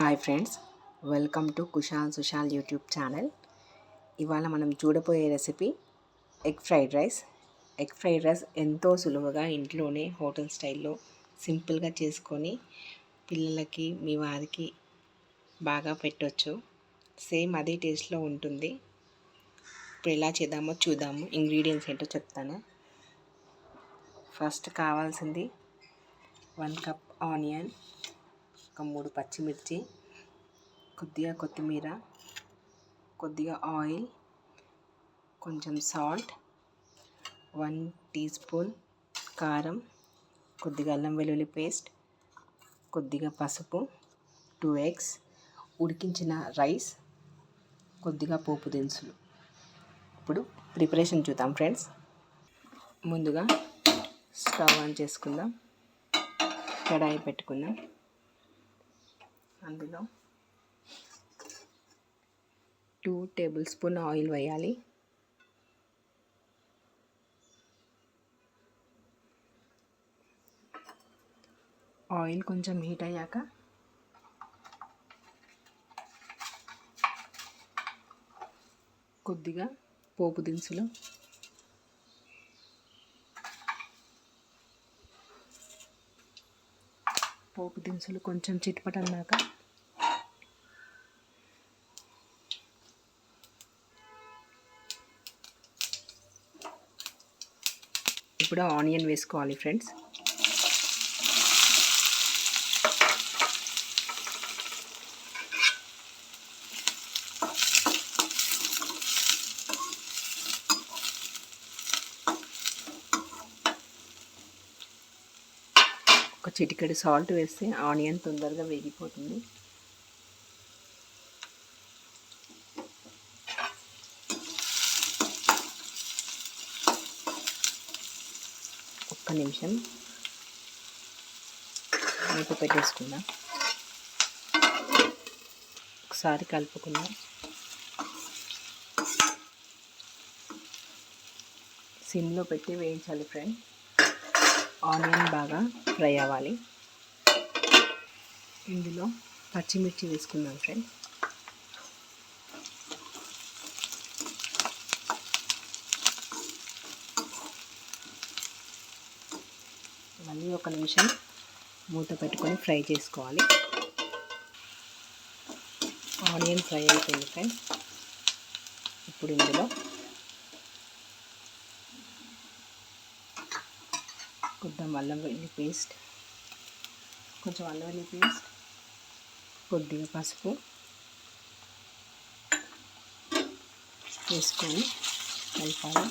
Hi friends, welcome to Kushal Sushal YouTube channel. ఇవాళ మనం చూడబోయే recipe egg fried rice. Egg fried rice ఎంతో సులువుగా ఇంట్లోనే హోటల్ స్టైల్లో సింపుల్గా చేసుకొని పిల్లలకి మీ వారికి బాగా పెట్టవచ్చు. సేమ్ అదే టేస్ట్లో ఉంటుంది. ఇప్పుడు ఎలా చేద్దామో చూద్దాము. ఇంగ్రీడియంట్స్ ఏంటో చెప్తాను. ఫస్ట్ కావాల్సింది 1 కప్ ఆనియన్, ఒక 3 పచ్చిమిర్చి, కొద్దిగా కొత్తిమీర, కొద్దిగా ఆయిల్, కొంచెం సాల్ట్, 1 టీ స్పూన్ కారం, కొద్దిగా అల్లం వెల్లుల్లి పేస్ట్, కొద్దిగా పసుపు, 2 ఎగ్స్, ఉడికించిన రైస్, కొద్దిగా పోపు దినుసులు. ఇప్పుడు ప్రిపరేషన్ చూద్దాం ఫ్రెండ్స్. ముందుగా స్టవ్ ఆన్ చేసుకుందాం. కడాయి పెట్టుకుందాం. అందులో 2 టేబుల్ స్పూన్ ఆయిల్ వేయాలి. ఆయిల్ కొంచెం హీట్ అయ్యాక కొద్దిగా పోపు దినుసులు, కొంచెం చిటపటన్నాక ఇప్పుడు ఆనియన్ వేసుకోవాలి ఫ్రెండ్స్. ఒక చిటికెడు సాల్ట్ వేస్తే ఆనియన్ తొందరగా వేగిపోతుంది. ఒక్క నిమిషం మూత పెట్టేసుకుందాం. ఒకసారి కలుపుకుందాం. సిమ్లో పెట్టి వేయించాలి ఫ్రెండ్. ఆనియన్ బాగా ఫ్రై అవ్వాలి. ఇందులో పచ్చిమిర్చి వేసుకుందాం ఫ్రెండ్. మళ్ళీ ఒక నిమిషం మూత పెట్టుకొని ఫ్రై చేసుకోవాలి. ఆనియన్ ఫ్రై అయిపోయింది ఫ్రెండ్. ఇప్పుడు ఇందులో కొంచెం అల్లం వెల్లుల్లి పేస్ట్, కొద్దిగా పసుపు వేసుకొని కలపాలి.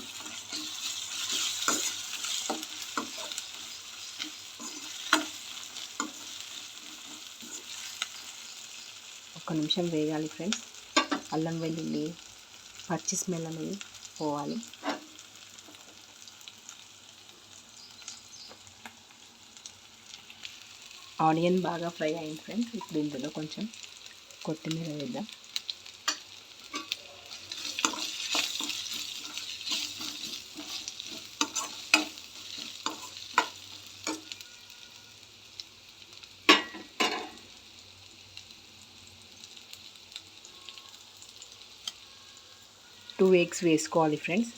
ఒక నిమిషం వేగాలి ఫ్రెండ్స్. అల్లం వెల్లుల్లి పచ్చి స్మెల్ అనేది పోవాలి. ఆనియన్ బాగా ఫ్రై అయింది ఫ్రెండ్స్. ఇప్పుడు ఇందులో కొంచెం కొత్తిమీర వేద్దాం. టూ ఎగ్స్ వేసుకోవాలి ఫ్రెండ్స్.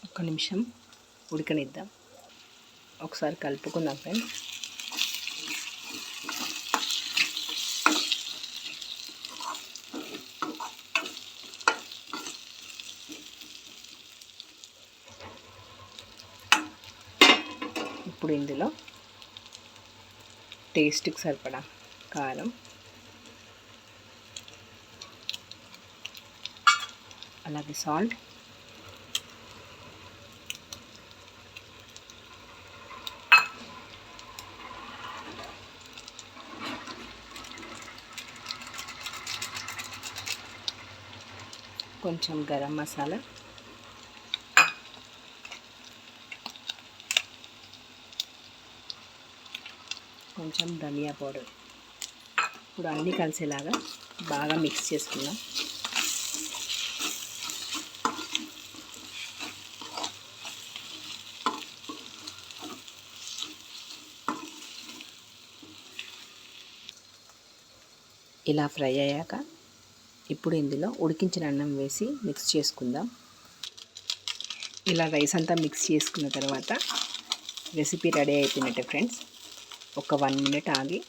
ఒక నిమిషం ఉడకనిద్దాం. ఒకసారి కలుపుకుందాం ఫ్రెండ్స్. ఇప్పుడు ఇందులో టేస్ట్కి సరిపడా కారం, అలాగే సాల్ట్, కొంచెం గరం మసాలా, కొంచెం ధనియా పౌడర్. ఇప్పుడు అన్నీ కలిసేలాగా బాగా మిక్స్ చేసుకుందాం. ఇలా ఫ్రై అయ్యాక ఇప్పుడు ఇందులో ఉడికించిన అన్నం వేసి మిక్స్ చేసుకుందాం. ఇలా రైస్ అంతా మిక్స్ చేసుకున్న తర్వాత రెసిపీ రెడీ అయిపోయినట్టే ఫ్రెండ్స్. ఒక 1 మినిట్ ఆగి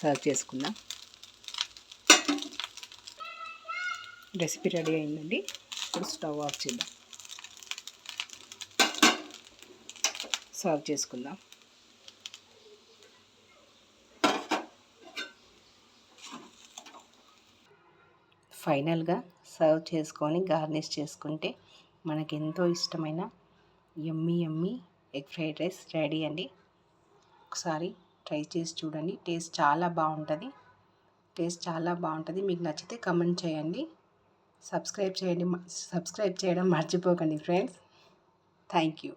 సర్వ్ చేసుకుందాం. రెసిపీ రెడీ అయిందండి. ఇప్పుడు స్టవ్ ఆఫ్ చేద్దాం. సర్వ్ చేసుకుందాం. ఫైనల్గా సర్వ్ చేసుకొని గార్నిష్ చేసుకుంటే మనకి ఎంతో ఇష్టమైన యమ్మీ ఎగ్ ఫ్రైడ్ రైస్ రెడీ అండి. ఒకసారి ట్రై చేసి చూడండి. టేస్ట్ చాలా బాగుంటుంది. మీకు నచ్చితే కామెంట్ చేయండి. సబ్స్క్రైబ్ చేయడం మర్చిపోకండి ఫ్రెండ్స్. Thank you.